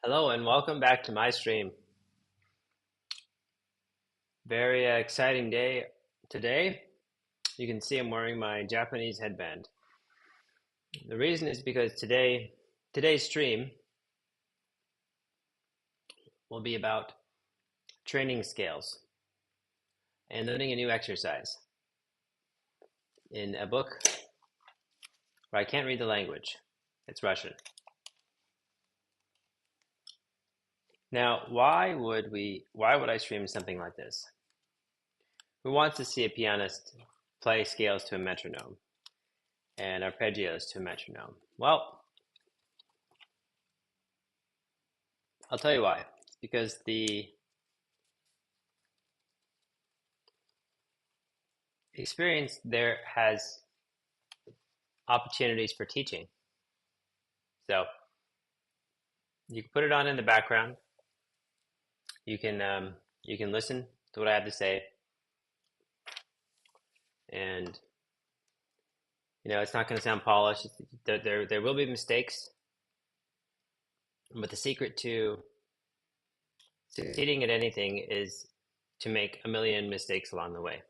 Hello and welcome back to my stream. Very exciting day today. You can see I'm wearing my Japanese headband. The reason is because today's stream will be about training scales and learning a new exercise in a book where I can't read the language. It's Russian. Now, why would I stream something like this? Who wants to see a pianist play scales to a metronome and arpeggios to a metronome? Well, I'll tell you why. It's because the experience there has opportunities for teaching. So you can put it on in the background. You can listen to what I have to say, and it's not going to sound polished. There will be mistakes, but the secret to succeeding at anything is to make a million mistakes along the way.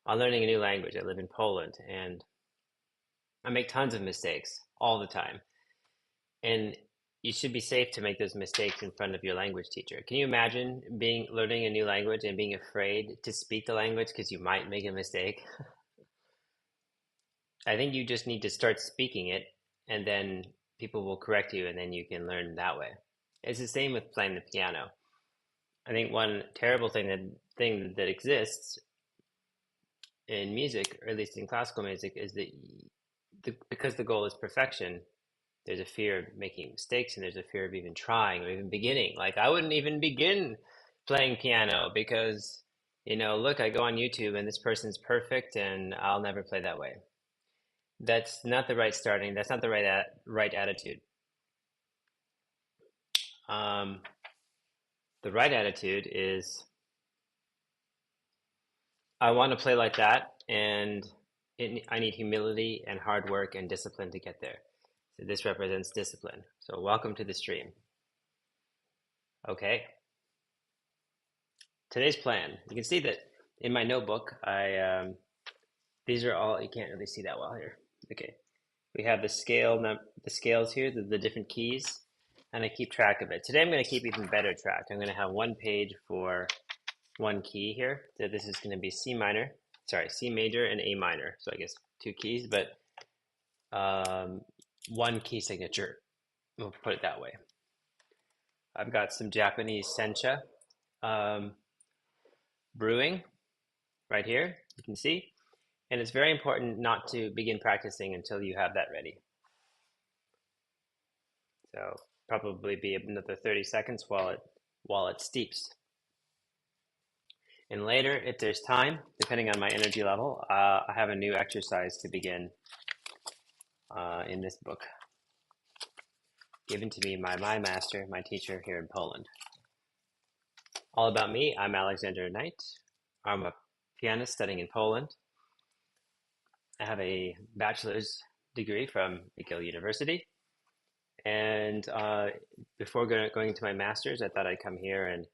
I'm learning a new language. I live in Poland, and I make tons of mistakes all the time. And you should be safe to make those mistakes in front of your language teacher. Can you imagine learning a new language and being afraid to speak the language because you might make a mistake? I think you just need to start speaking it, and then people will correct you, and then you can learn that way. It's the same with playing the piano. I think one terrible thing that exists in music, or at least in classical music, is that because the goal is perfection, there's a fear of making mistakes, and there's a fear of even trying or even beginning. Like, I wouldn't even begin playing piano because, look, I go on YouTube and this person's perfect and I'll never play that way. That's not the right starting. That's not the right attitude. The right attitude is, I want to play like that, and I need humility and hard work and discipline to get there. So this represents discipline. So welcome to the stream. Okay. Today's plan. You can see that in my notebook, these are all, you can't really see that well here. Okay. We have the scales here, the different keys, and I keep track of it. Today I'm going to keep even better track. I'm going to have one page for one key here. So this is going to be C major and A minor. So I guess two keys, but one key signature. We'll put it that way. I've got some Japanese sencha brewing right here, you can see. And it's very important not to begin practicing until you have that ready. So probably be another 30 seconds while it steeps. And later, if there's time, depending on my energy level, I have a new exercise to begin in this book, given to me by my master, my teacher here in Poland. All about me, I'm Alexander Knight. I'm a pianist studying in Poland. I have a bachelor's degree from McGill University. And before going into my master's, I thought I'd come here and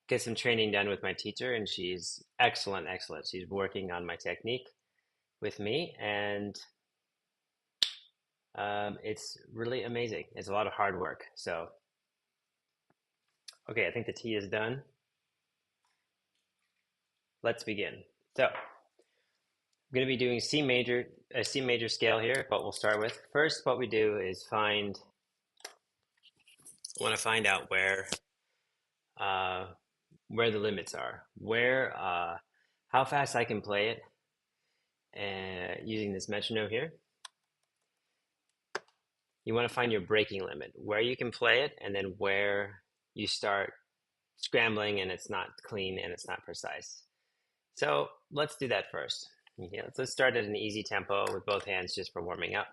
get some training done with my teacher, and she's excellent. She's working on my technique with me, and it's really amazing. It's a lot of hard work. So, okay, I think the tea is done. Let's begin. So, I'm going to be doing a C major scale here, but we'll start with. First, what we do is I want to find out where the limits are, how fast I can play it using this metronome here. You want to find your breaking limit, where you can play it, and then where you start scrambling and it's not clean and it's not precise. So let's do that first. Okay, let's start at an easy tempo with both hands just for warming up.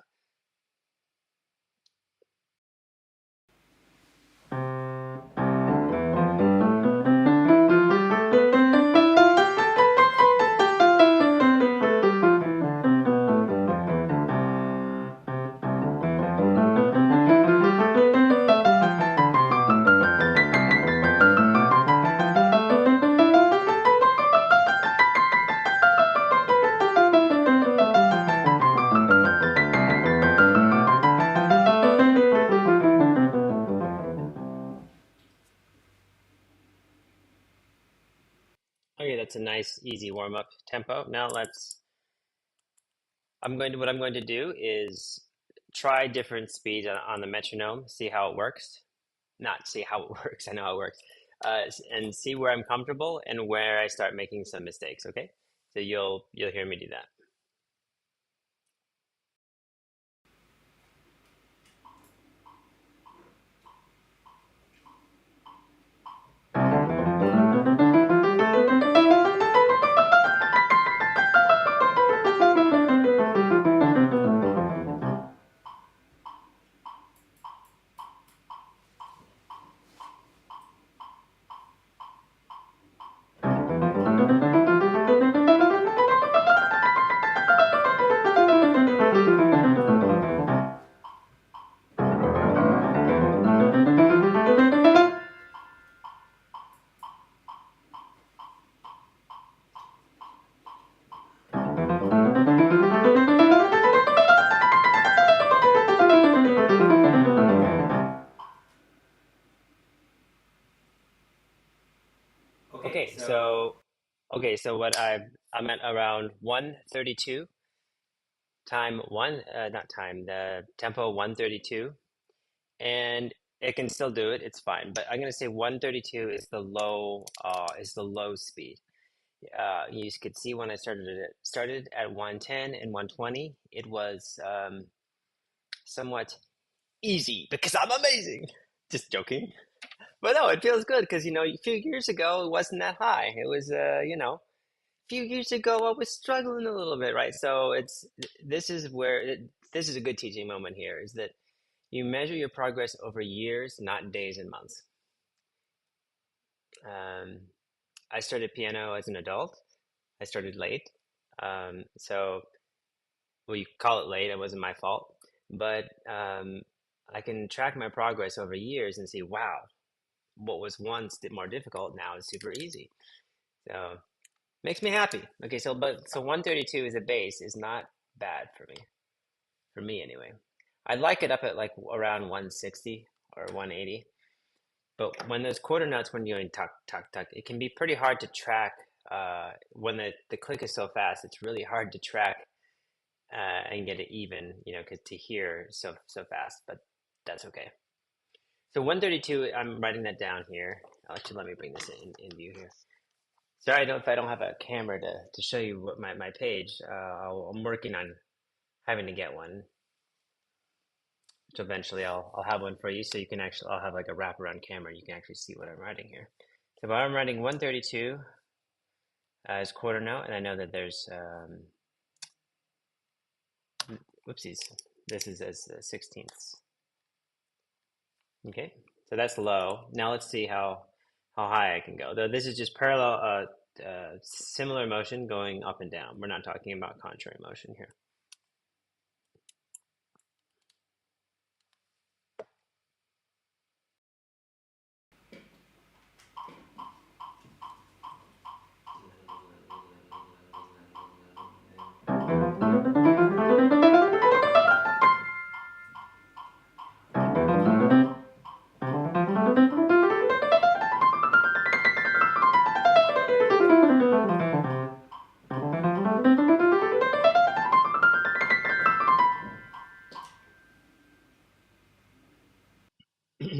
That's a nice, easy warm-up tempo. Now what I'm going to do is try different speeds on the metronome, see how it works. Not see how it works, I know how it works. And see where I'm comfortable and where I start making some mistakes, okay? So you'll hear me do that. Okay, so what I'm at around 132 time one, not time, the tempo 132, and it can still do it. It's fine, but I'm gonna say 132 is the low speed. You could see when I started at 110 and 120, it was somewhat easy because I'm amazing. Just joking. But no, it feels good because a few years ago it wasn't that high. It was a few years ago I was struggling a little bit, right? So this is this is a good teaching moment here, is that you measure your progress over years, not days and months. Um, I started piano as an adult. I started late. So well, you call it late, it wasn't my fault. But I can track my progress over years and see, wow, what was once more difficult now is super easy. So makes me happy. Okay, so 132 as a bass is not bad for me anyway. I'd like it up at like around 160 or 180. But when those quarter notes, when you're doing tuck, tuck, tuck, it can be pretty hard to track. When the click is so fast, it's really hard to track and get it even, cause to hear so fast. But that's okay. So 132, I'm writing that down here. Actually, let me bring this in view here. Sorry, if I don't have a camera to show you what my page. I'm working on having to get one, which eventually I'll have one for you, so you can actually I'll have like a wraparound camera. You can actually see what I'm writing here. So I'm writing 132 as quarter note, and I know that there's whoopsies. This is as sixteenths. Okay, so that's low. Now let's see how high I can go. Though this is just parallel, similar motion going up and down. We're not talking about contrary motion here.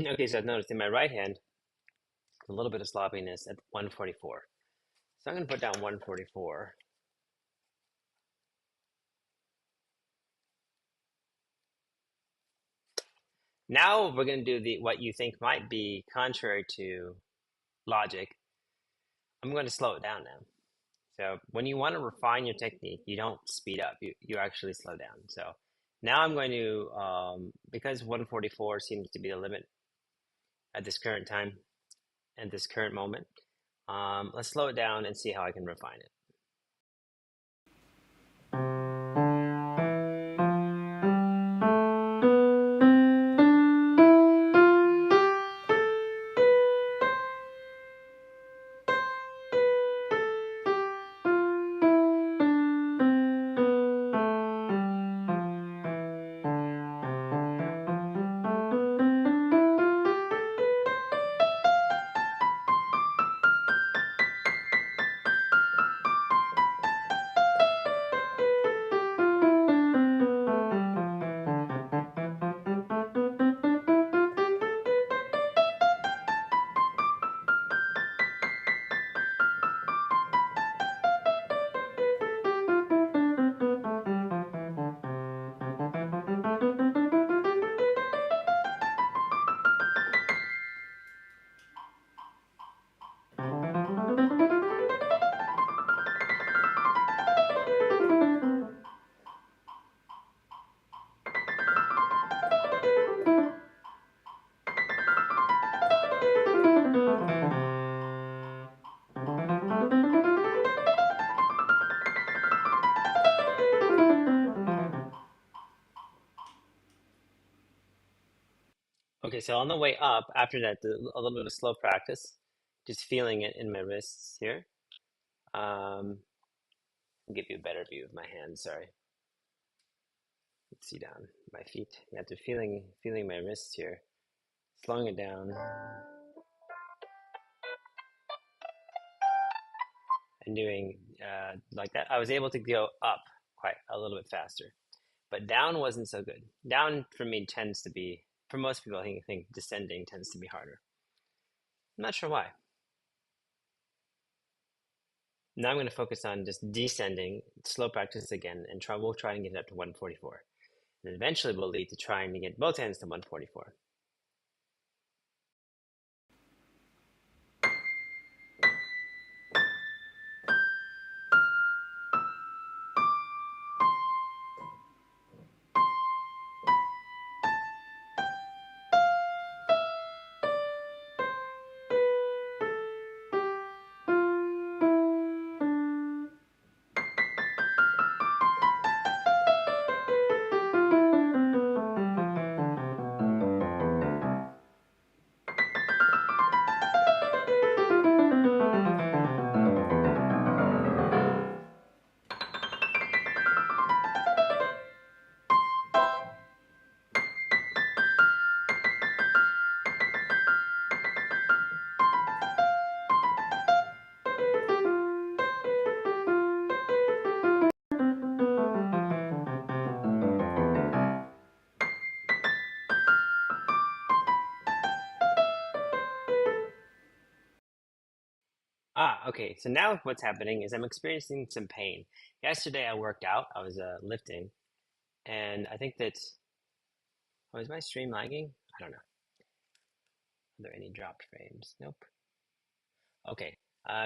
Okay, so I've noticed in my right hand a little bit of sloppiness at 144. So I'm going to put down 144. Now we're going to do what you think might be contrary to logic. I'm going to slow it down now. So when you want to refine your technique, you don't speed up. You actually slow down. So now I'm going to, because 144 seems to be the limit at this current time and this current moment, let's slow it down and see how I can refine it. Okay, so on the way up, after that, a little bit of slow practice, just feeling it in my wrists here. I'll give you a better view of my hands, sorry. Let's see down my feet. Yeah, to feeling my wrists here, slowing it down and doing like that. I was able to go up quite a little bit faster, but down wasn't so good. Down for me tends to be, for most people, I think descending tends to be harder. I'm not sure why. Now I'm going to focus on just descending, slow practice again, and we'll try and get it up to 144. And eventually will lead to trying to get both hands to 144. Okay. So now what's happening is I'm experiencing some pain. Yesterday I worked out. I was lifting, and I think that is my stream lagging? I don't know. Are there any dropped frames? Nope. Okay.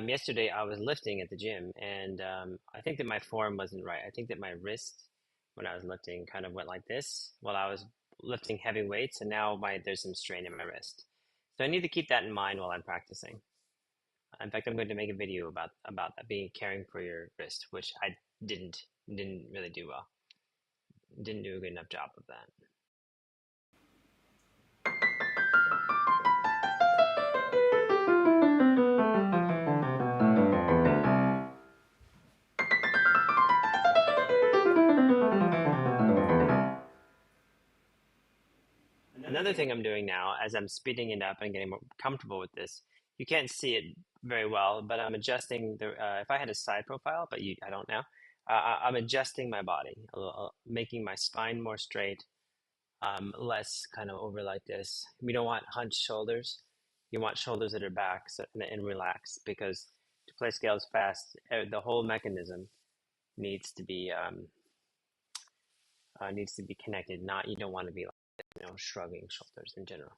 Yesterday I was lifting at the gym, and I think that my form wasn't right. I think that my wrist, when I was lifting, kind of went like this while I was lifting heavy weights, and now there's some strain in my wrist. So I need to keep that in mind while I'm practicing. In fact, I'm going to make a video about that, being caring for your wrist, which I didn't really do well. Didn't do a good enough job of that. Another thing I'm doing now, as I'm speeding it up and getting more comfortable with this, you can't see it very well, but I'm adjusting the. If I had a side profile, but I don't now. I'm adjusting my body, making my spine more straight, less kind of over like this. We don't want hunched shoulders. You want shoulders that are back and relaxed because to play scales fast, the whole mechanism needs to be connected. Not you don't want to be like shrugging shoulders in general.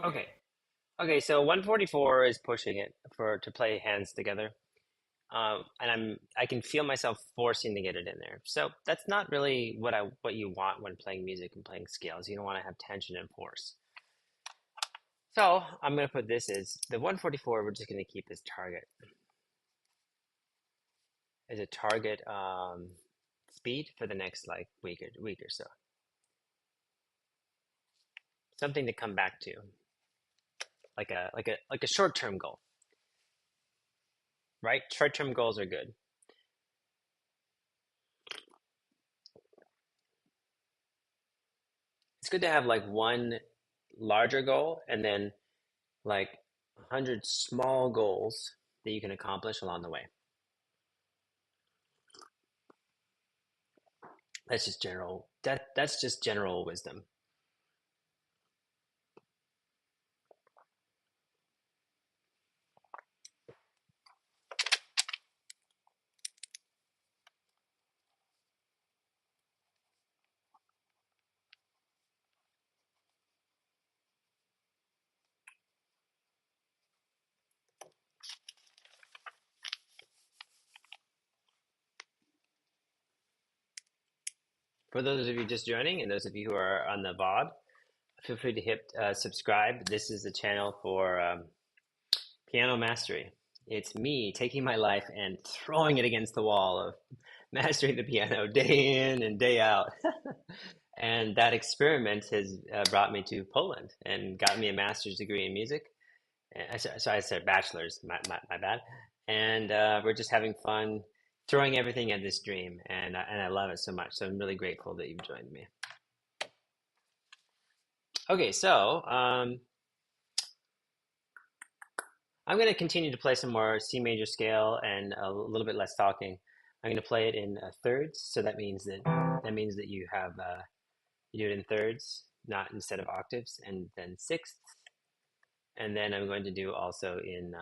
Okay. Okay, so 144 is pushing it for to play hands together. And I can feel myself forcing to get it in there. So that's not really what you want when playing music and playing scales. You don't want to have tension and force. So I'm gonna put this as the 144. We're just gonna keep as target speed for the next like week or so. Something to come back to, like a short term goal, right? Short term goals are good. it's good to have like one larger goal and then like 100 small goals that you can accomplish along the way. That's just general wisdom. For those of you just joining and those of you who are on the VOD, feel free to hit subscribe. This is the channel for piano mastery. It's me taking my life and throwing it against the wall of mastering the piano day in and day out. And that experiment has brought me to Poland and got me a master's degree in music. So I said bachelor's, my bad. And we're just having fun throwing everything at this dream. And I love it so much. So I'm really grateful that you've joined me. Okay, so I'm going to continue to play some more C major scale and a little bit less talking. I'm going to play it in thirds, so that means that you have you do it in thirds, not instead of octaves, and then sixths, and then I'm going to do also in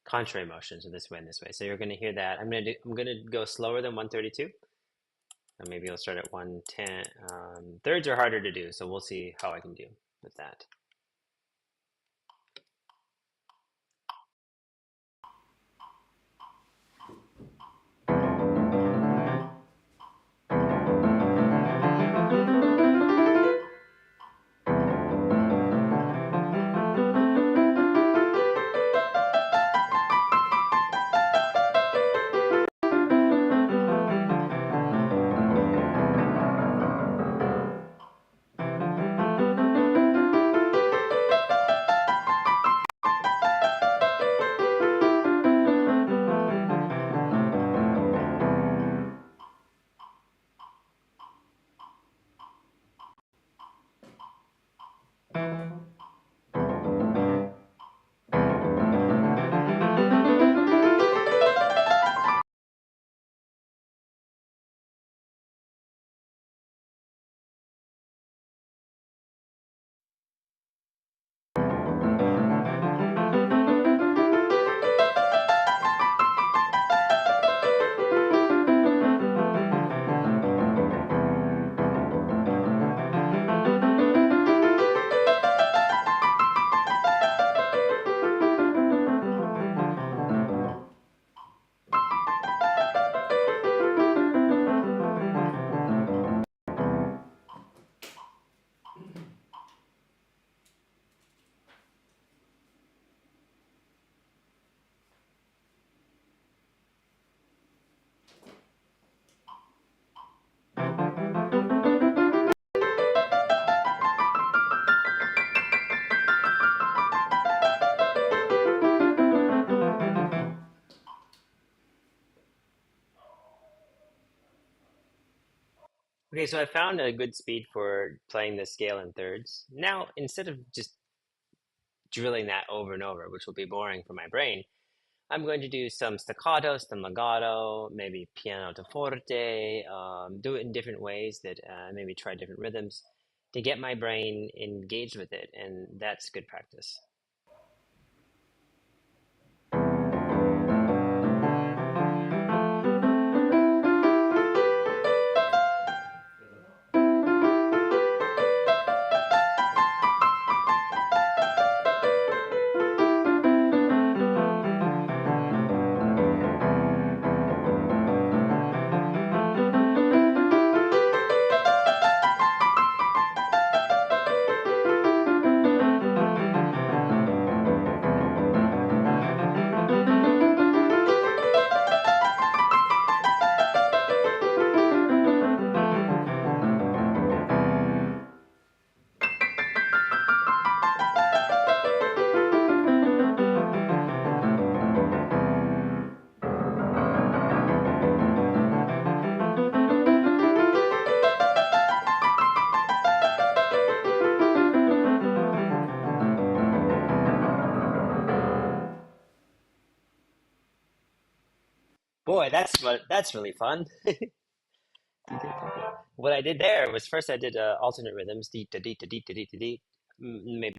contrary motion, so this way and this way. So you're going to hear that. I'm going to go slower than 132. And maybe I'll start at 110. Thirds are harder to do, so we'll see how I can do with that. Okay, so I found a good speed for playing the scale in thirds. Now, instead of just drilling that over and over, which will be boring for my brain, I'm going to do some staccato, some legato, maybe piano to forte, do it in different ways that maybe try different rhythms to get my brain engaged with it, and that's good practice. Boy, that's really fun. What I did there was first I did alternate rhythms, dee da dee da dee da dee da dee, maybe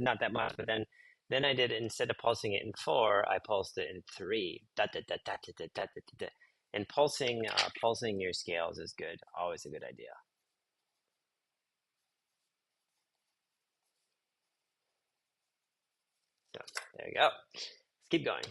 not that much, but then I did instead of pulsing it in four, I pulsed it in three, da da da da da da da da da. And pulsing your scales is good, always a good idea. So there you go. Let's keep going.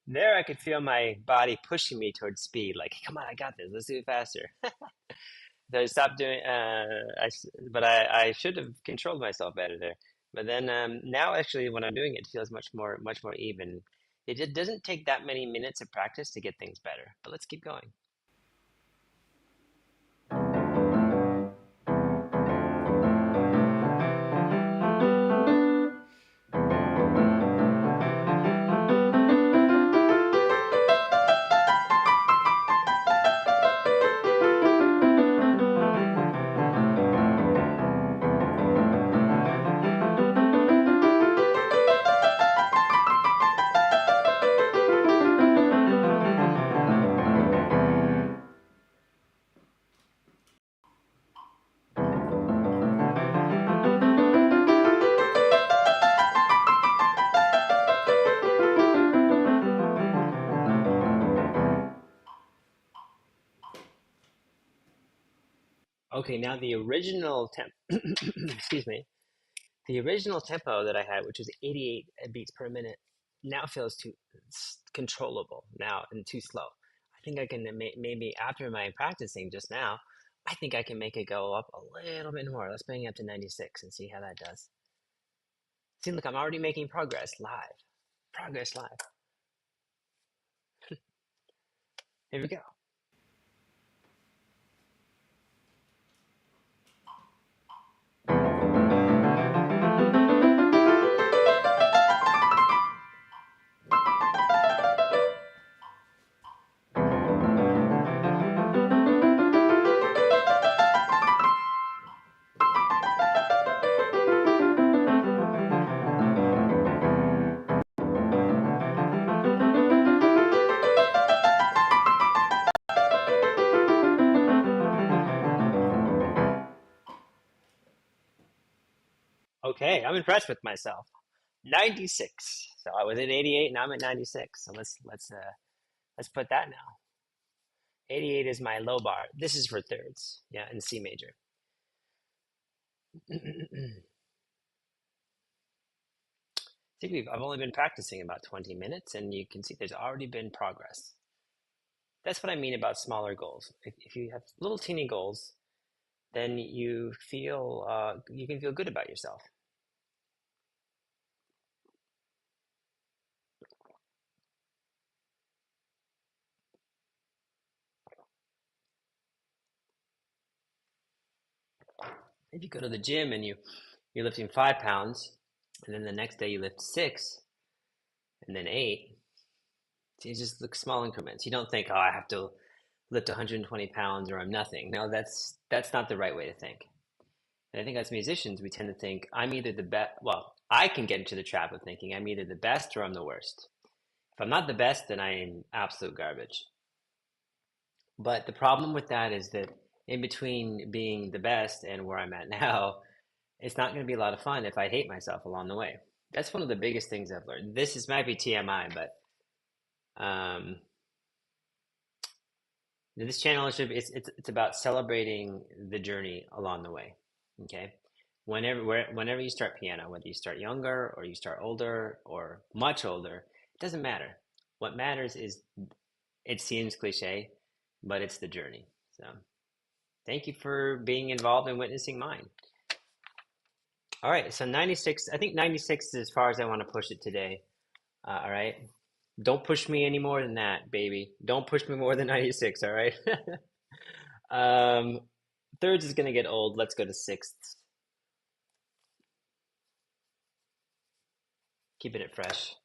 There, I could feel my body pushing me towards speed. Like, come on, I got this. Let's do it faster. So I stopped doing. But I should have controlled myself better there. But then now, actually, when I'm doing it, it feels much more even. It just doesn't take that many minutes of practice to get things better. But let's keep going. Okay, now the original temp. Excuse me. The original tempo that I had, which was 88 beats per minute, now feels too controllable now and too slow. I think I can maybe after my practicing just now, I think I can make it go up a little bit more. Let's bring it up to 96 and see how that does. See, look, I'm already making progress live. Progress live. Here we go. Okay, I'm impressed with myself. 96. So I was at 88 and I'm at 96. So let's put that now. 88 is my low bar. This is for thirds. Yeah, in C major. I think I've only been practicing about 20 minutes and you can see there's already been progress. That's what I mean about smaller goals. If you have little teeny goals, then you can feel good about yourself. If you go to the gym and you're lifting 5 pounds, and then the next day you lift six, and then eight, so you just look small increments. You don't think, oh, I have to lift 120 pounds or I'm nothing. No, that's not the right way to think. And I think as musicians, we tend to think I'm either the best. Well, I can get into the trap of thinking I'm either the best or I'm the worst. If I'm not the best, then I am absolute garbage. But the problem with that is that in between being the best and where I'm at now, it's not going to be a lot of fun if I hate myself along the way. That's one of the biggest things I've learned. Might be TMI, but um, this channel should be, it's about celebrating the journey along the way. Okay, whenever you start piano, whether you start younger or you start older or much older, it doesn't matter. What matters is, it seems cliche, but it's the journey. So thank you for being involved in witnessing mine. All right, so 96, I think 96 is as far as I want to push it today. All right. Don't push me any more than that, baby. Don't push me more than 96, all right? um, thirds is going to get old. Let's go to sixths. Keeping it fresh.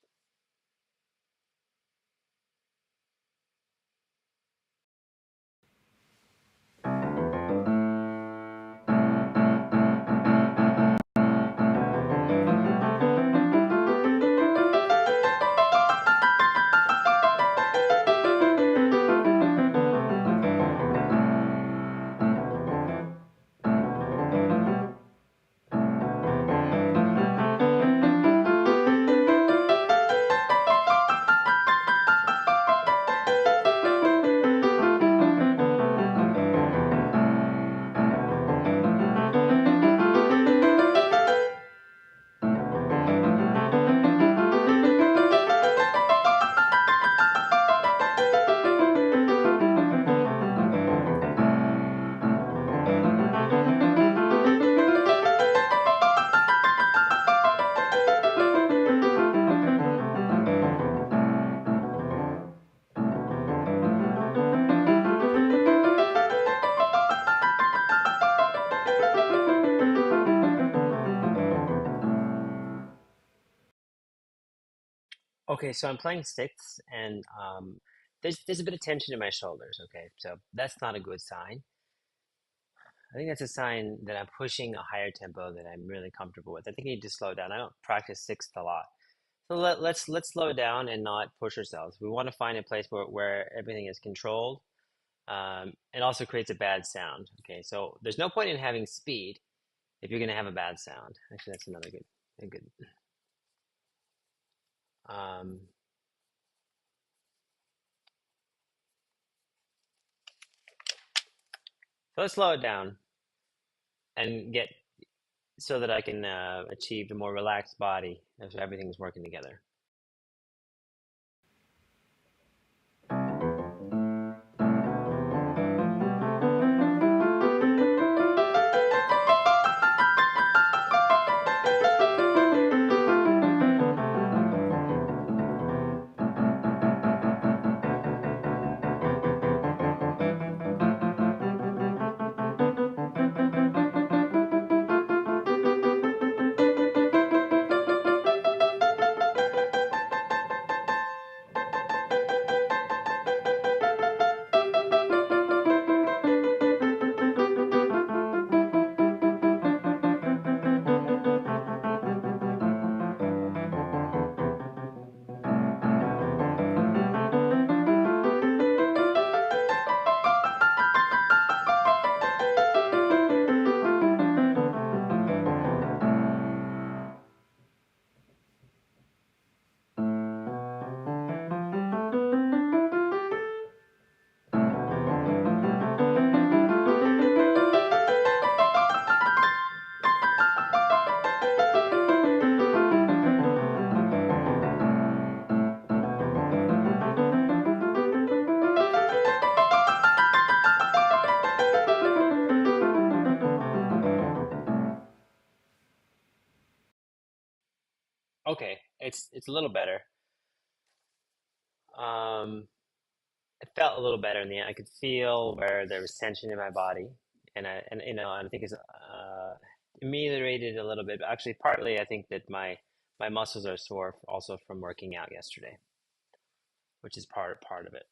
Okay, so I'm playing sixths, and there's a bit of tension in my shoulders. Okay, so that's not a good sign. I think that's a sign that I'm pushing a higher tempo that I'm really comfortable with. I think I need to slow down. I don't practice sixth a lot. So let's slow down and not push ourselves. We want to find a place where everything is controlled, and also creates a bad sound. Okay, so there's no point in having speed if you're going to have a bad sound. Actually, that's another good. Um, so let's slow it down and get so that I can achieve a more relaxed body as everything's working together. Okay, it's a little better. Um, it felt a little better in the end. I could feel where there was tension in my body, and I think it's ameliorated a little bit. But actually, partly I think that my muscles are sore also from working out yesterday, which is part of it.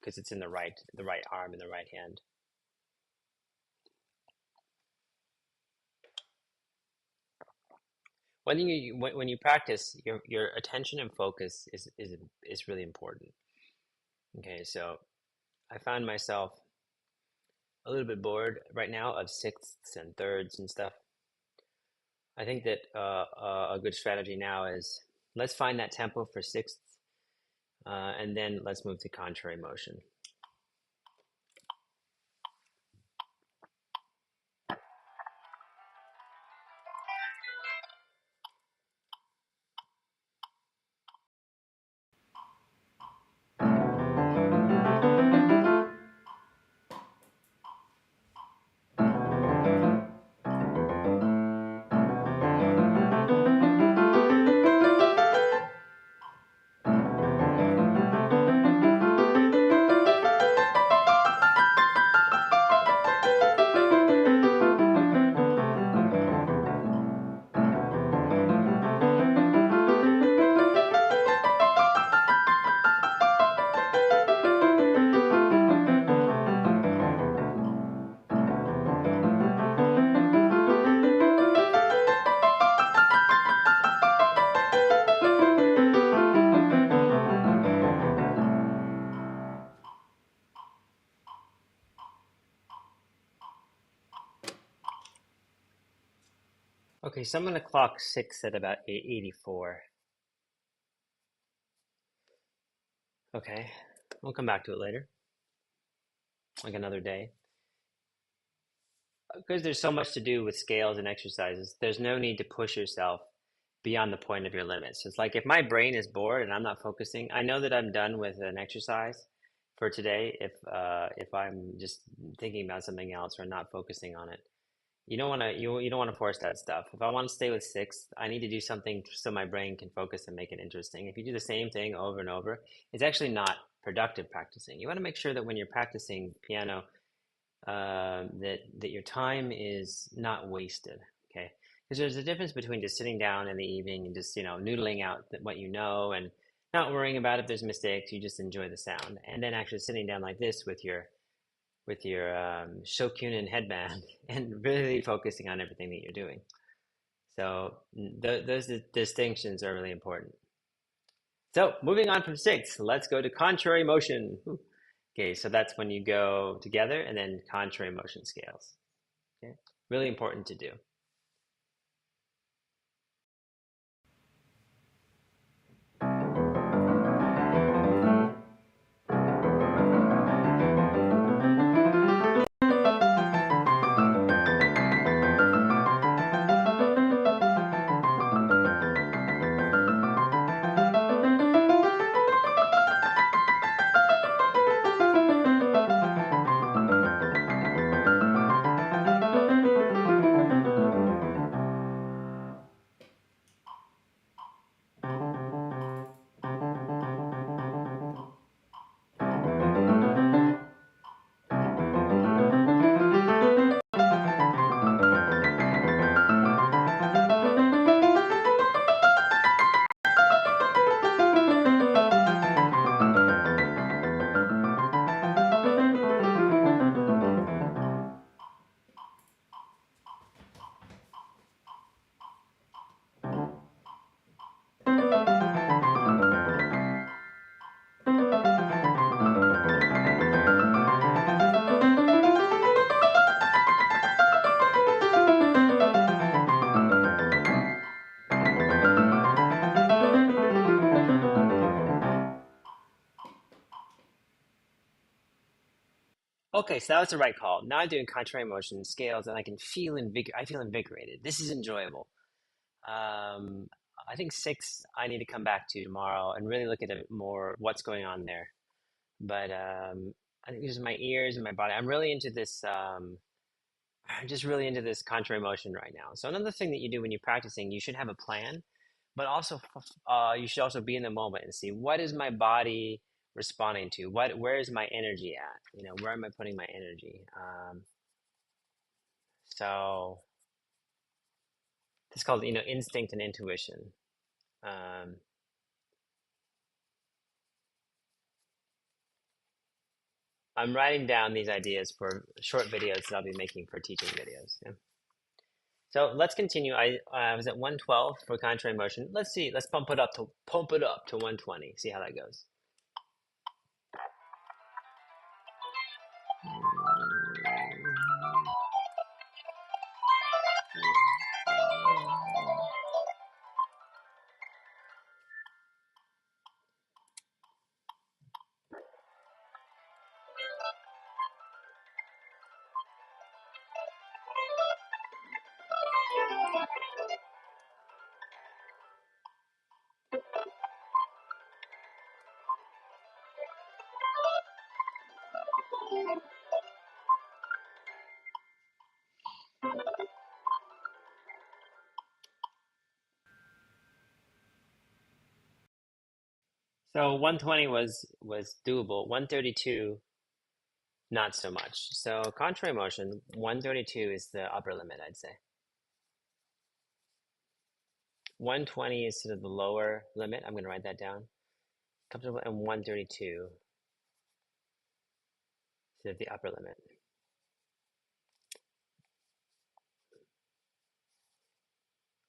Because it's in the right arm and the right hand. When you practice, your attention and focus is really important. Okay, so I found myself a little bit bored right now of sixths and thirds and stuff. I think that a good strategy now is let's find that tempo for sixths, and then let's move to contrary motion. Okay, so I'm gonna clock 6 at about 884. Okay, we'll come back to it later, like another day. Because there's so much to do with scales and exercises, there's no need to push yourself beyond the point of your limits. It's like if my brain is bored and I'm not focusing, I know that I'm done with an exercise for today if I'm just thinking about something else or not focusing on it. You don't want to force that stuff. If I want to stay with 6, I need to do something so my brain can focus and make it interesting. If you do the same thing over and over, it's actually not productive practicing. You want to make sure that when you're practicing piano, that your time is not wasted. Okay, because there's a difference between just sitting down in the evening and just noodling out what you know and not worrying about if there's mistakes. You just enjoy the sound, and then actually sitting down like this with your Shokunin headband and really focusing on everything that you're doing. So those distinctions are really important. So moving on from 6, let's go to contrary motion. Okay, so that's when you go together and then contrary motion scales. Okay, really important to do. Okay, so that was the right call. Now I'm doing contrary motion scales, and I feel invigorated. This is enjoyable. Um, I think 6 I need to come back to tomorrow and really look at it more, what's going on there. But I think just my ears and my body. I'm just really into this contrary motion right now. So another thing that you do when you're practicing, you should have a plan, but also you should also be in the moment and see what is my body responding to. Where is my energy at? Where am I putting my energy? So it's called instinct and intuition. Um, I'm writing down these ideas for short videos that I'll be making for teaching videos. Yeah. So let's continue. I was at 112 for contrary motion. Let's see. Let's pump it up to 120. See how that goes. So 120 was doable. 132, not so much. So contrary motion, 132 is the upper limit, I'd say. 120 is sort of the lower limit. I'm going to write that down. Comfortable, and 132 is sort of the upper limit.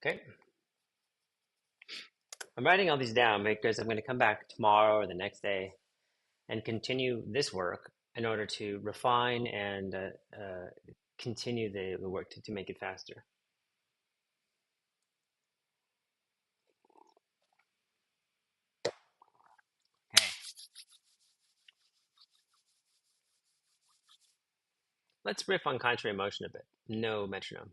Okay. I'm writing all these down because I'm going to come back tomorrow or the next day and continue this work in order to refine and continue the work to make it faster. Let's riff on contrary motion a bit. No metronome.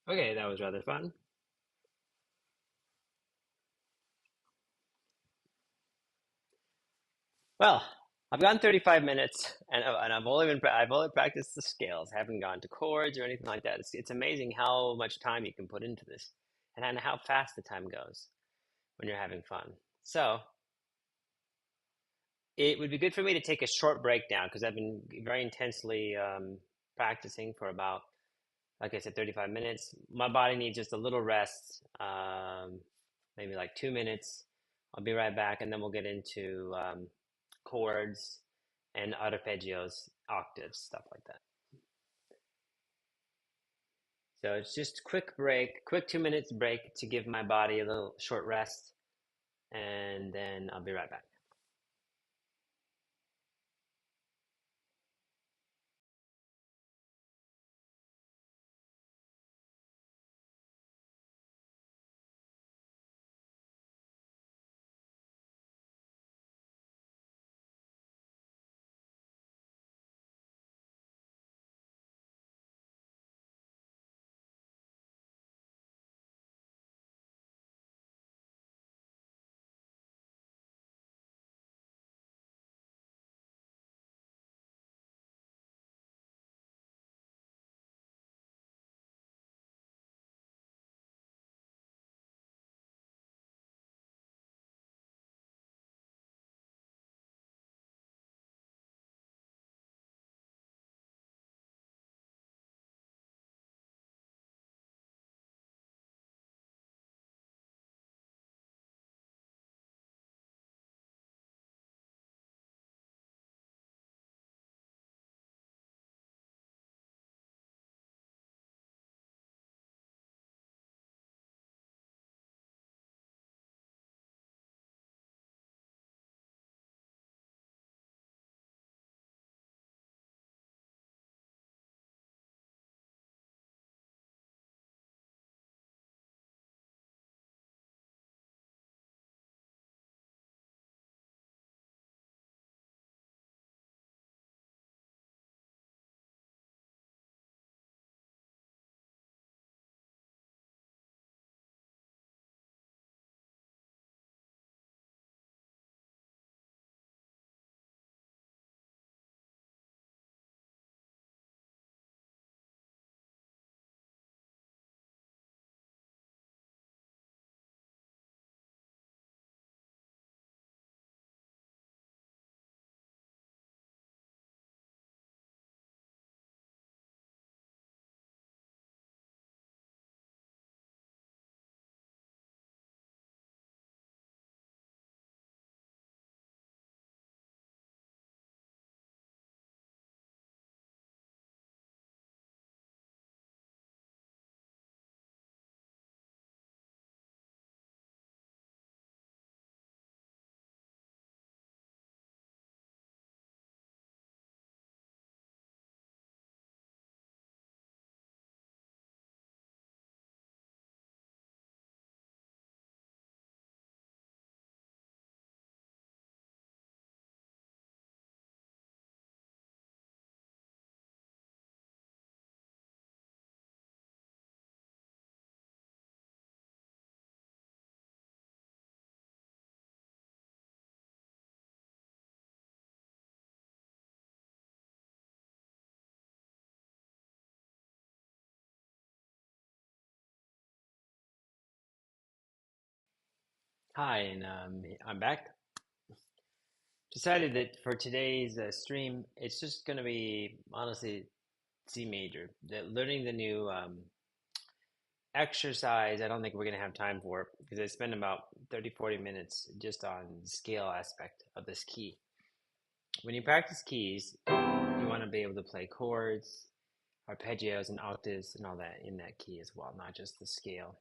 Okay, that was rather fun. Well, I've gone 35 minutes, and I've only practiced the scales. I haven't gone to chords or anything like that. It's amazing how much time you can put into this, and how fast the time goes when you're having fun. So it would be good for me to take a short break now because I've been very intensely practicing for about, like I said, 35 minutes. My body needs just a little rest, maybe like 2 minutes. I'll be right back, and then we'll get into chords and arpeggios, octaves, stuff like that. So it's just quick break, quick 2 minutes break to give my body a little short rest, and then I'll be right back. Hi, and I'm back. Decided that for today's stream, it's just going to be honestly C major. Learning the new exercise, I don't think we're going to have time for because I spend about 30, 40 minutes just on the scale aspect of this key. When you practice keys, you want to be able to play chords, arpeggios, and octaves and all that in that key as well, not just the scale.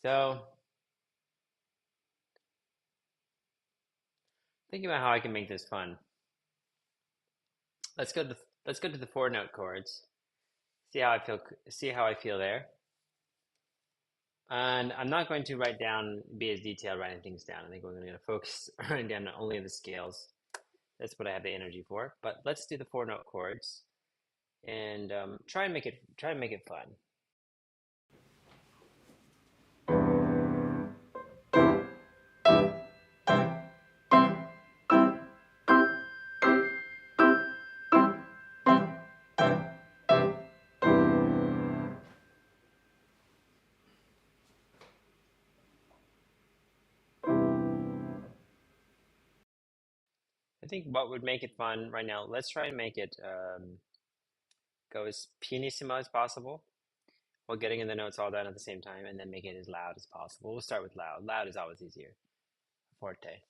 So, thinking about how I can make this fun. Let's go to the four note chords. See how I feel. See how I feel there. And I'm not going to be as detailed writing things down. I think we're going to focus writing down only the scales. That's what I have the energy for. But let's do the four note chords and try and make it fun. I think what would make it fun right now. Let's try and make it go as pianissimo as possible while getting in the notes all done at the same time, and then make it as loud as possible. We'll start with loud. Loud is always easier. Forte.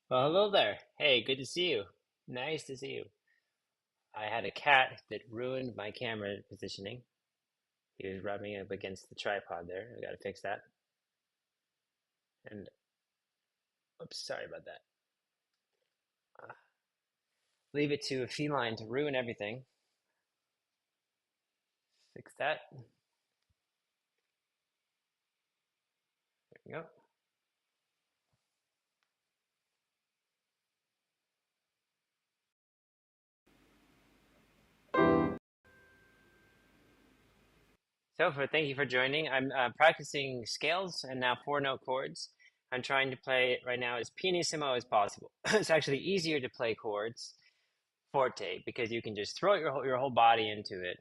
Well, hello there. Hey, good to see you. Nice to see you. I had a cat that ruined my camera positioning. He was rubbing up against the tripod there. I got to fix that. And oops, sorry about that. Uh, Leave it to a feline to ruin everything. Fix that. There we go. So, thank you for joining. I'm practicing scales and now four note chords. I'm trying to play it right now as pianissimo as possible. It's actually easier to play chords forte because you can just throw your whole body into it,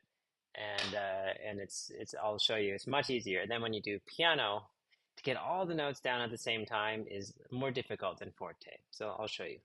and it's I'll show you it's much easier. And then when you do piano, to get all the notes down at the same time is more difficult than forte. So I'll show you.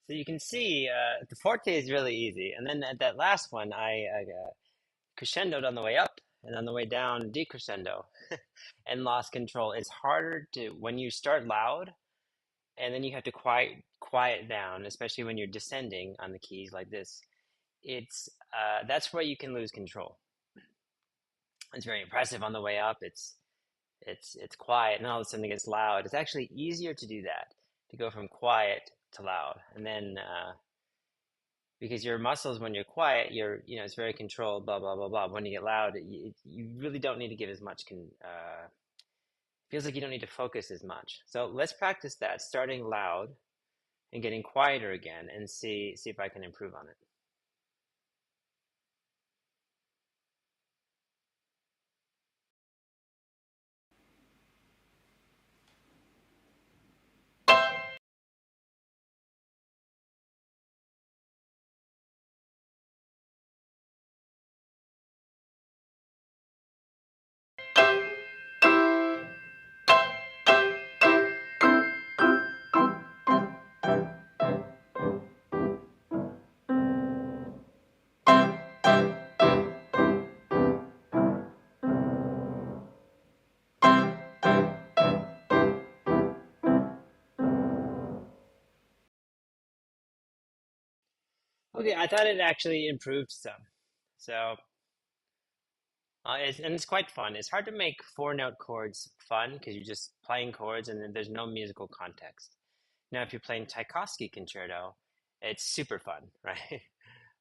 So you can see the forte is really easy, and then at that last one, I crescendoed on the way up, and on the way down, decrescendo, and lost control. It's harder to when you start loud, and then you have to quiet down, especially when you're descending on the keys like this. It's that's where you can lose control. It's very impressive on the way up. It's quiet, and all of a sudden it gets loud. It's actually easier to do that, to go from quiet to loud, and then because your muscles, when you're quiet, it's very controlled, blah blah blah blah. When you get loud, you really don't need to give as much. Feels like you don't need to focus as much. So let's practice that, starting loud and getting quieter again, and see if I can improve on it. Okay, I thought it actually improved some. So, and it's quite fun. It's hard to make four-note chords fun because you're just playing chords and then there's no musical context. Now, if you're playing Tchaikovsky concerto, it's super fun, right?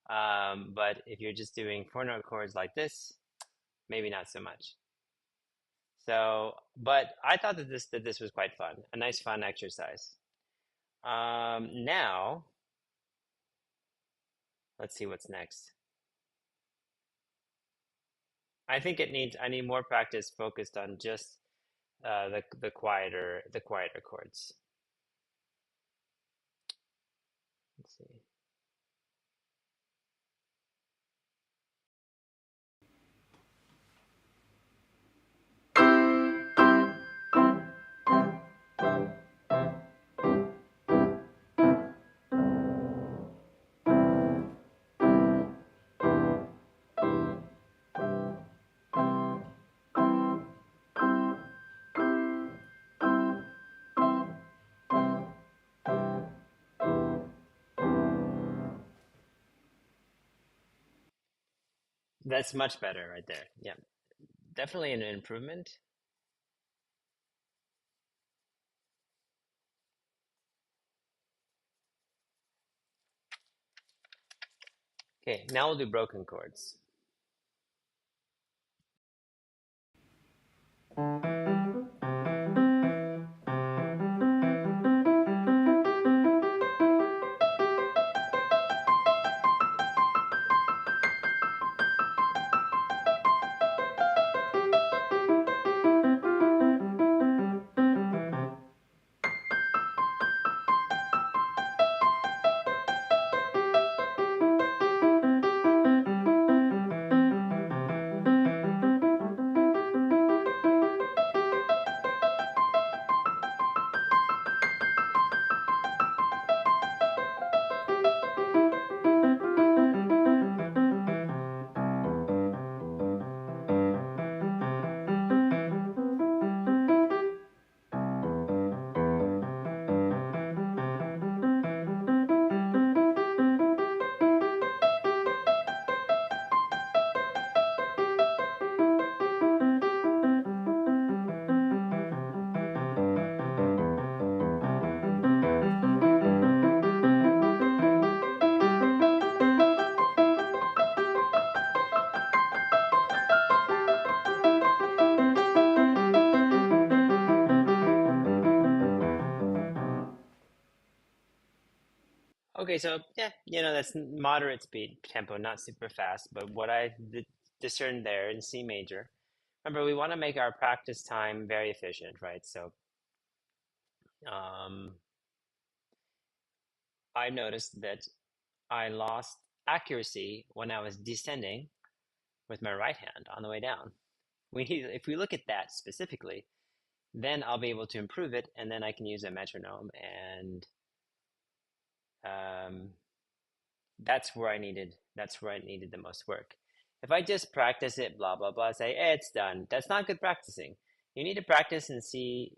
But if you're just doing four-note chords like this, maybe not so much. So, but I thought that this was quite fun, a nice fun exercise. Now, let's see what's next. I need more practice focused on just the quieter chords. Let's see. That's much better right there. Yeah, definitely an improvement. Okay, now we'll do broken chords. Okay, so yeah, that's moderate speed tempo, not super fast, but what I discerned there in C major. Remember, we want to make our practice time very efficient, right? So, um, I noticed that I lost accuracy when I was descending with my right hand on the way down. If we look at that specifically, then I'll be able to improve it, and then I can use a metronome, and um, that's where I needed the most work. If I just practice it, blah blah blah, say, hey, it's done. That's not good practicing. You need to practice and see,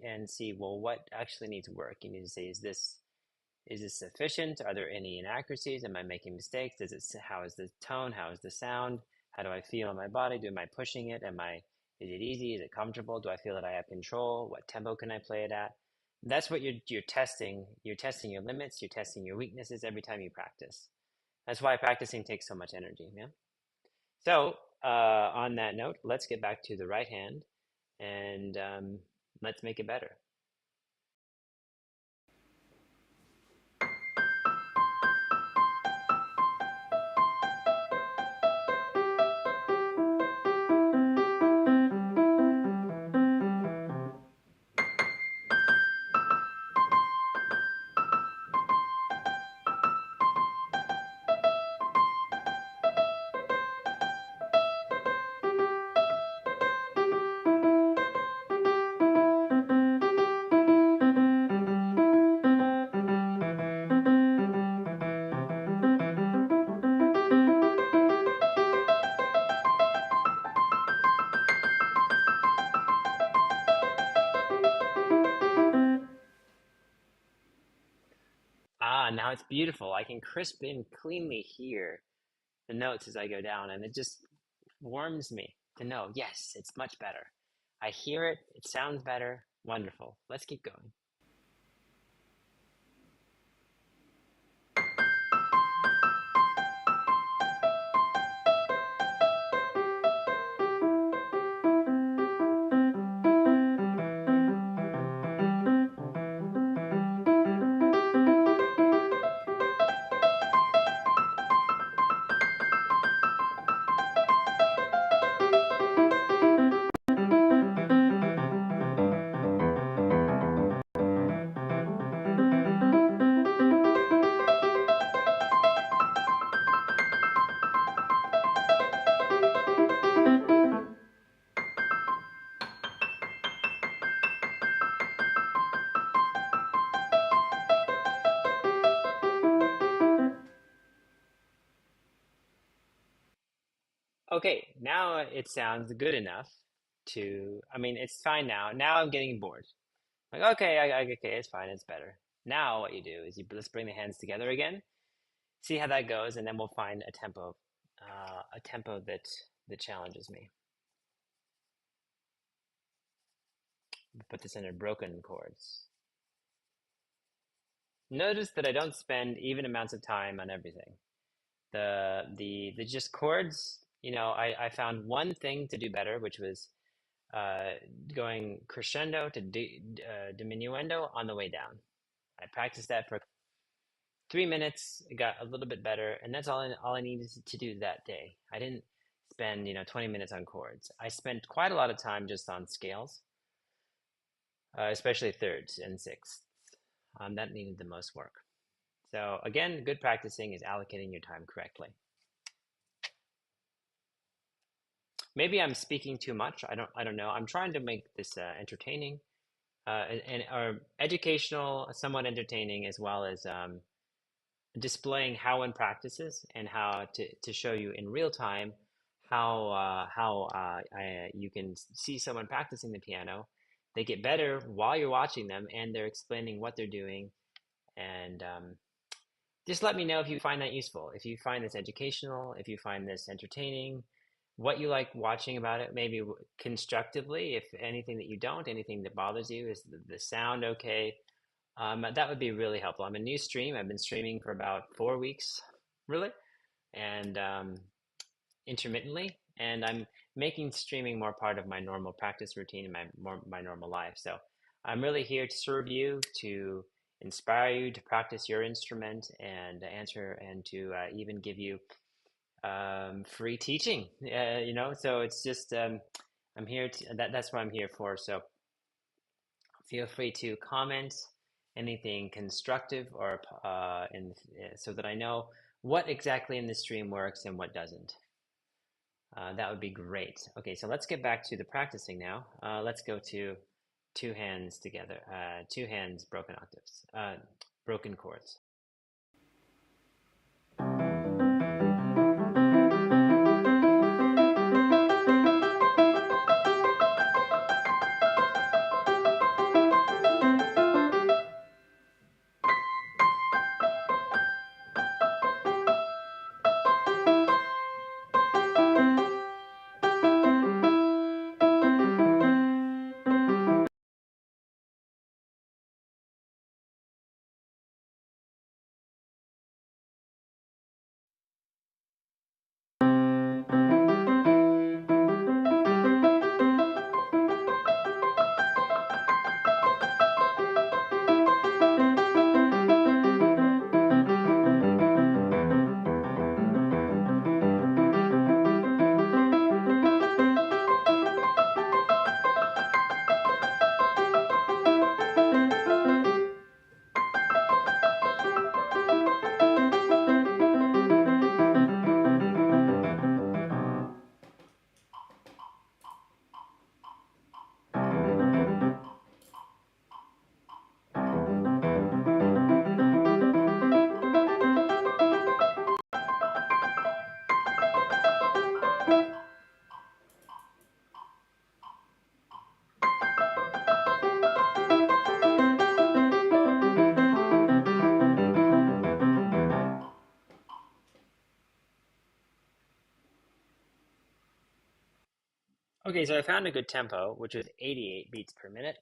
well, what actually needs work. You need to say, is this sufficient? Are there any inaccuracies? Am I making mistakes? How is the tone? How is the sound? How do I feel in my body? Am I pushing it? Is it easy? Is it comfortable? Do I feel that I have control? What tempo can I play it at? That's what you're testing. You're testing your limits. You're testing your weaknesses every time you practice. That's why practicing takes so much energy. Yeah. So on that note, let's get back to the right hand and let's make it better. Ah, now it's beautiful. I can crisp and cleanly hear the notes as I go down, and it just warms me to know, yes, it's much better. I hear it, it sounds better. Wonderful. Let's keep going. Okay, now it sounds good enough I mean, it's fine now. Now I'm getting bored. Like, okay, okay, it's fine, it's better. Now what you do is let's bring the hands together again, see how that goes, and then we'll find a tempo that challenges me. Put this under broken chords. Notice that I don't spend even amounts of time on everything. The just chords, I found one thing to do better, which was uh, going crescendo to diminuendo on the way down. I practiced that for 3 minutes. It got a little bit better, and that's all I needed to do that day. I didn't spend 20 minutes on chords. I spent quite a lot of time just on scales, especially thirds and sixths. That needed the most work. So again, good practicing is allocating your time correctly. Maybe I'm speaking too much. I don't know. I'm trying to make this entertaining or educational, somewhat entertaining, as well as displaying how one practices and how to show you in real time how you can see someone practicing the piano. They get better while you're watching them, and they're explaining what they're doing. And just let me know if you find that useful, if you find this educational, if you find this entertaining, what you like watching about it, maybe constructively, if anything that you don't, anything that bothers you, is the sound okay? That would be really helpful. I'm a new stream. I've been streaming for about 4 weeks, really, and intermittently, and I'm making streaming more part of my normal practice routine and my normal life. So I'm really here to serve you, to inspire you to practice your instrument, and answer and to even give you free. So it's just I'm here to that's what I'm here for. So feel free to comment anything constructive or so that I know what exactly in the stream works and what doesn't. That would be great. Okay, so let's get back to the practicing now. Let's go to two hands together, two hands, broken octaves, broken chords. Okay, so I found a good tempo, which was 88 beats per minute.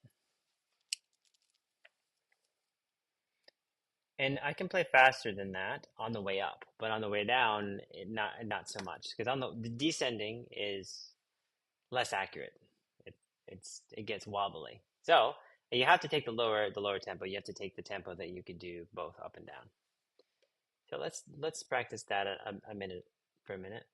And I can play faster than that on the way up, but on the way down, not so much because on the descending is less accurate. It it gets wobbly. So you have to take the lower tempo. You have to take the tempo that you could do both up and down. So let's practice that a minute per minute.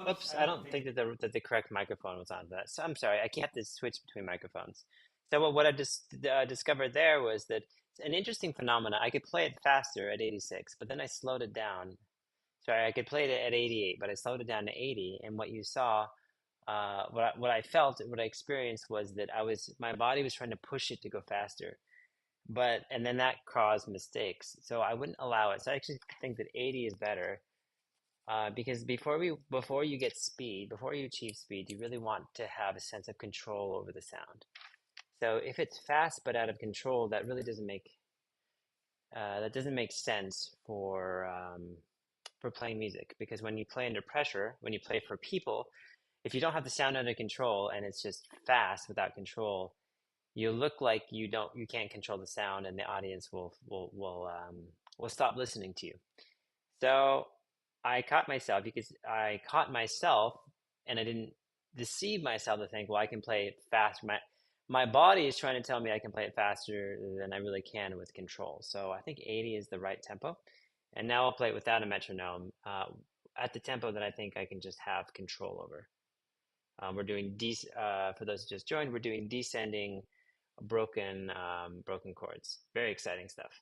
Oops, I don't think that the correct microphone was on that. So I'm sorry, I can't have to switch between microphones. So what I just discovered there was that an interesting phenomena. I could play it faster at 86, but then I slowed it down. Sorry, I could play it at 88, but I slowed it down to 80. And what you saw, what I felt, what I experienced was that my body was trying to push it to go faster, and then that caused mistakes. So I wouldn't allow it. So I actually think that 80 is better. Because before you get speed, before you achieve speed, you really want to have a sense of control over the sound. So if it's fast but out of control, that doesn't make sense for playing music. Because when you play under pressure, when you play for people, if you don't have the sound under control and it's just fast without control, you look like you can't control the sound, and the audience will stop listening to you. So I caught myself, and I didn't deceive myself to think, well, I can play it fast. My body is trying to tell me I can play it faster than I really can with control. So I think 80 is the right tempo. And now I'll play it without a metronome at the tempo that I think I can just have control over. We're doing for those who just joined, we're doing descending broken chords. Very exciting stuff.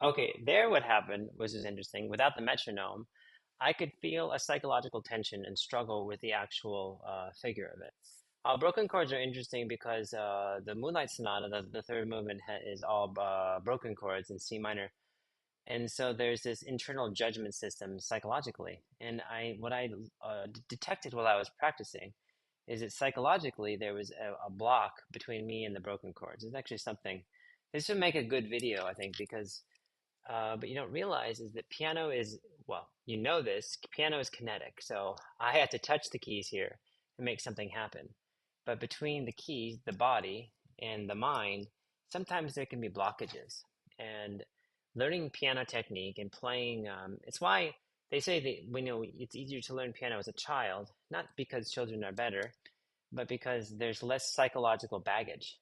Okay, there what happened was just interesting. Without the metronome, I could feel a psychological tension and struggle with the actual figure of it. Broken chords are interesting because the Moonlight Sonata, the third movement, is all broken chords in C minor, and so there's this internal judgment system psychologically. And I what I detected while I was practicing is that psychologically there was a block between me and the broken chords. It's actually something, this would make a good video, I think, because but you don't realize is that piano is, well, you know this, piano is kinetic. So I have to touch the keys here and make something happen. But between the keys, the body, and the mind, sometimes there can be blockages. And learning piano technique and playing, it's why they say that we know it's easier to learn piano as a child, not because children are better, but because there's less psychological baggage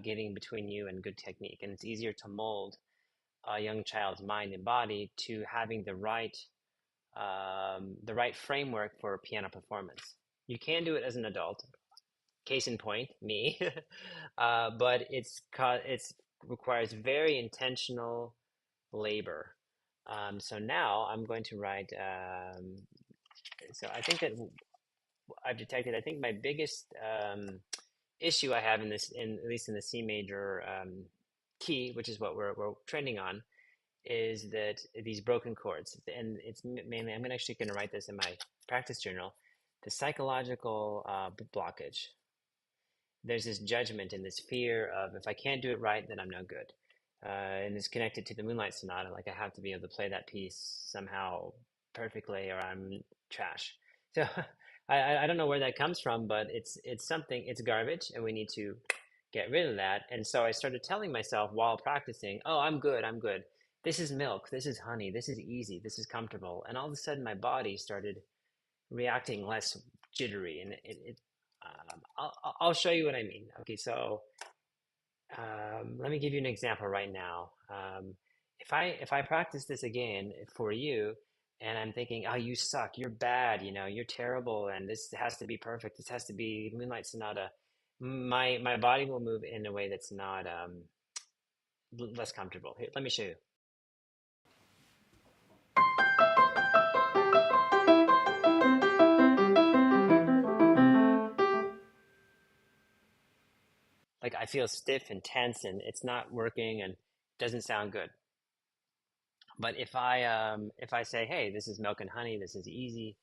getting between you and good technique. And it's easier to mold a young child's mind and body to having the right framework for piano performance. You can do it as an adult. Case in point, me. But it's requires very intentional labor. So now I'm going to write. So I think that I've detected. I think my biggest issue I have in this, in at least in the C major key, which is what we're trending on, is that these broken chords, and it's mainly, I'm actually going to write this in my practice journal, the psychological blockage. There's this judgment and this fear of, if I can't do it right, then I'm no good. And it's connected to the Moonlight Sonata, like I have to be able to play that piece somehow perfectly or I'm trash. So I don't know where that comes from, but it's something, it's garbage, and we need to get rid of that. And so I started telling myself while practicing, oh, I'm good, I'm good. This is milk, this is honey, this is easy, this is comfortable. And all of a sudden my body started reacting less jittery. And I'll show you what I mean. Okay, so let me give you an example right now. If I practice this again for you, and I'm thinking, oh, you suck, you're bad, you're terrible, and this has to be perfect. This has to be Moonlight Sonata. My body will move in a way that's not less comfortable. Here, let me show you. Like I feel stiff and tense, and it's not working, and doesn't sound good. But if I say, hey, this is milk and honey, this is easy.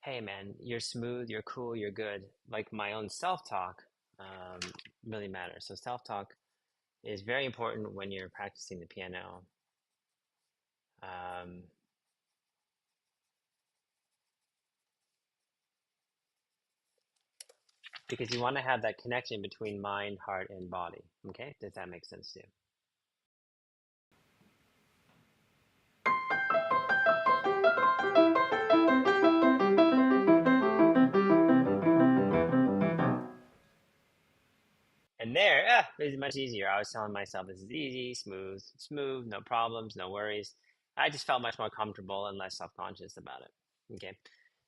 Hey, man, you're smooth, you're cool, you're good. Like my own self-talk um, really matters. So self-talk is very important when you're practicing the piano. Um, because you want to have that connection between mind, heart, and body. Okay, does that make sense to you? And there, it's much easier. I was telling myself this is easy, smooth, no problems, no worries. I just felt much more comfortable and less self-conscious about it. Okay,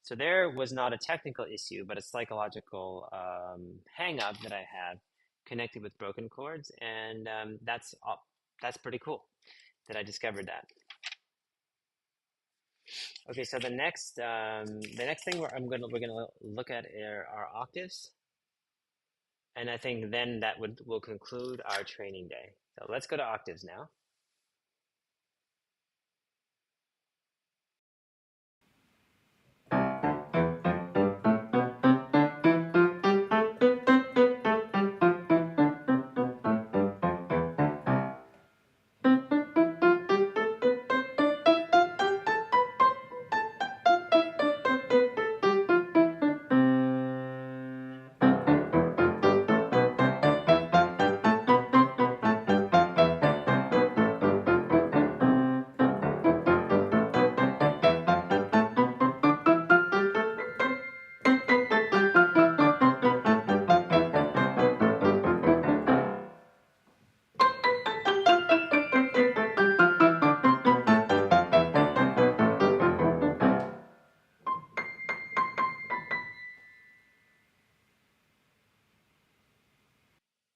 so there was not a technical issue, but a psychological hang up that I had connected with broken chords, and that's pretty cool that I discovered that. Okay, so the next thing we're gonna look at are our octaves. And I think then that will conclude our training day. So let's go to octaves now.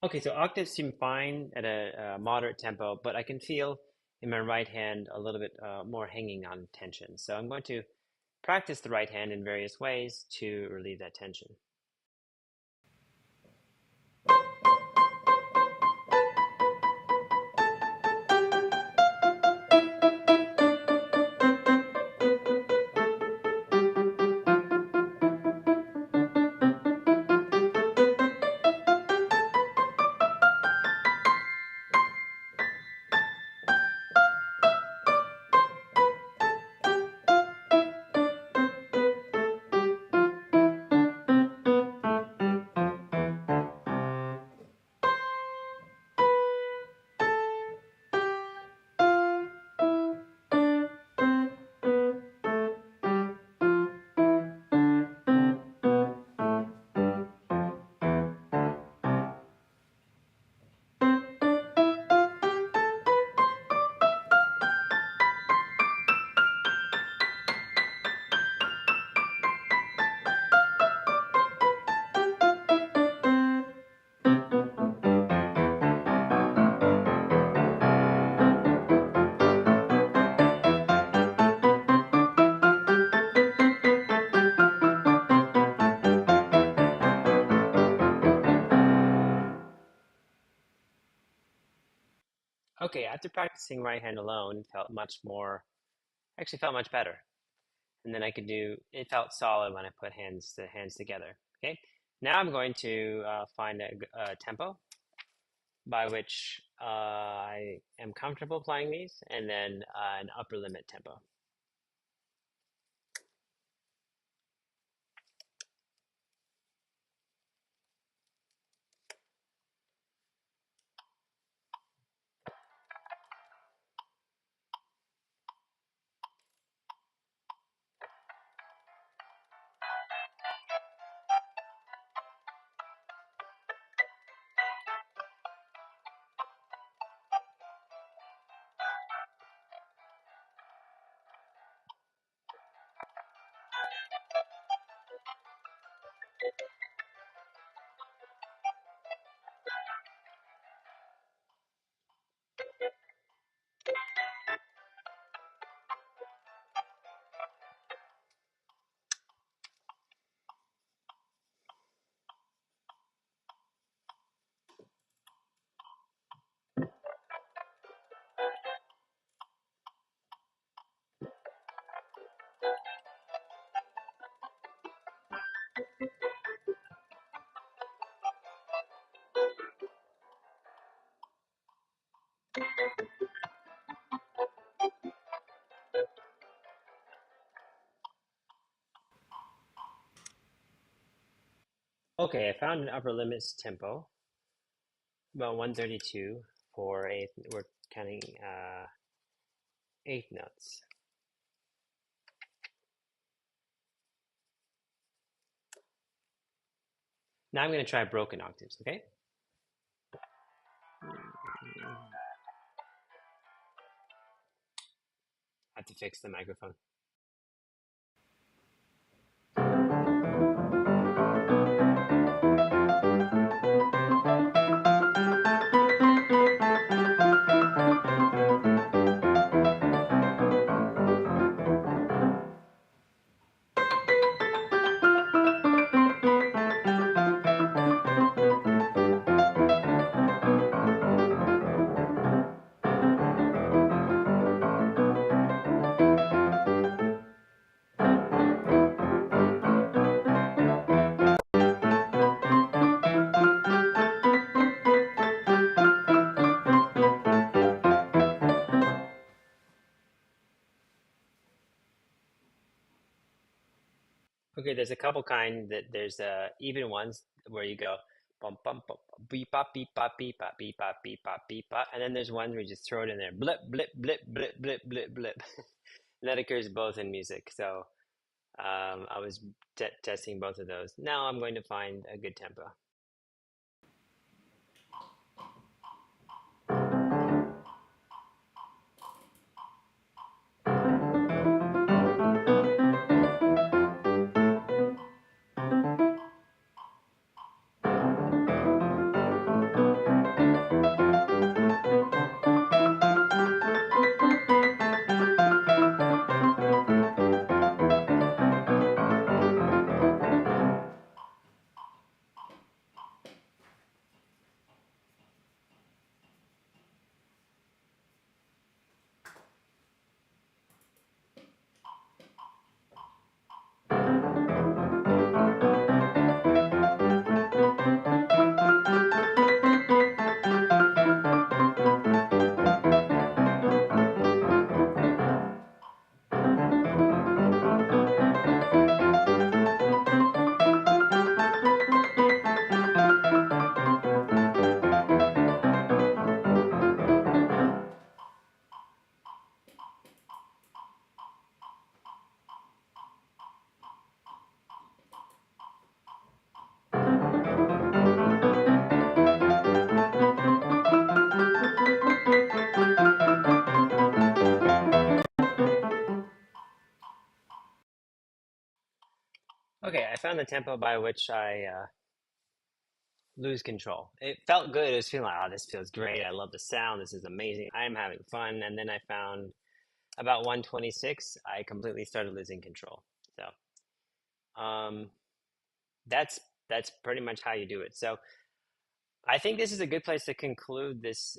Okay, so octaves seem fine at a moderate tempo, but I can feel in my right hand a little bit more hanging on tension. So I'm going to practice the right hand in various ways to relieve that tension. Okay, after practicing right hand alone, felt much more, actually felt much better. And then I could do, it felt solid when I put hands together. Okay, now I'm going to find a tempo by which I am comfortable playing these, and then an upper limit tempo. Okay, I found an upper limits tempo, about 132 for eighth. We're counting eighth notes. Now I'm going to try broken octaves, okay? I have to fix the microphone. Okay, there's a couple kind that there's even ones where you go bum bum bum beep bop beep bop beep bop beep bop beep bop beep bop, and then there's ones where you just throw it in there blip blip blip blip blip blip blip. And that occurs both in music. So I was testing both of those. Now I'm going to find a good tempo. Okay, I found the tempo by which I lose control. It felt good. It was feeling like, oh, this feels great. I love the sound. This is amazing. I'm having fun. And then I found about 126, I completely started losing control. So um, that's pretty much how you do it. So I think this is a good place to conclude this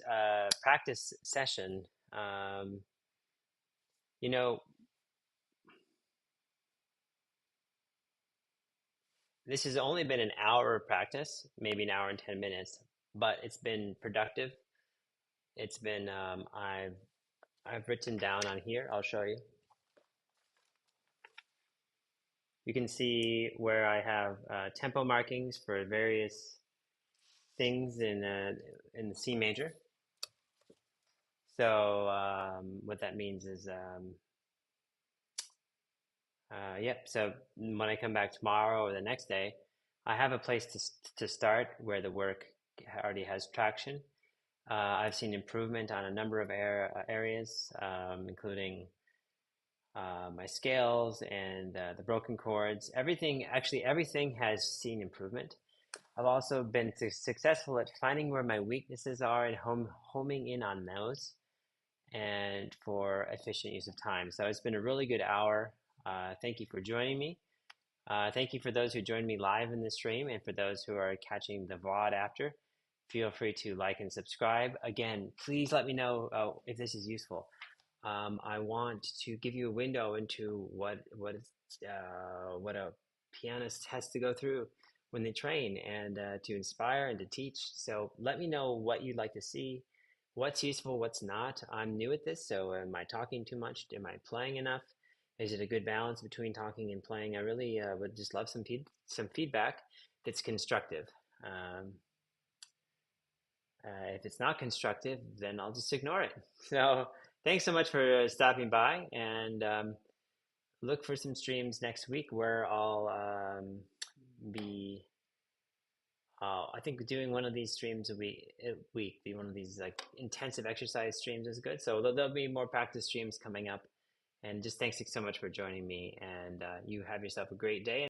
practice session. Um, you know, this has only been an hour of practice, maybe an hour and 10 minutes, but it's been productive. It's been, I've written down on here, I'll show you. You can see where I have tempo markings for various things in the C major. So what that means is, yep. So when I come back tomorrow or the next day, I have a place to start where the work already has traction. I've seen improvement on a number of areas, including my scales and the broken chords. Everything has seen improvement. I've also been successful at finding where my weaknesses are and homing in on those and for efficient use of time. So it's been a really good hour. Thank you for joining me. Thank you for those who joined me live in the stream, and for those who are catching the VOD after. Feel free to like and subscribe. Again, please let me know if this is useful. I want to give you a window into what a pianist has to go through when they train, and to inspire and to teach. So let me know what you'd like to see, what's useful, what's not. I'm new at this, so am I talking too much? Am I playing enough? Is it a good balance between talking and playing? I really would just love some feedback that's constructive. Um, if it's not constructive, then I'll just ignore it. So thanks so much for stopping by, and look for some streams next week where I'll be, I think doing one of these streams a week, be one of these like intensive exercise streams is good. So there'll be more practice streams coming up. And just thanks so much for joining me, and you have yourself a great day.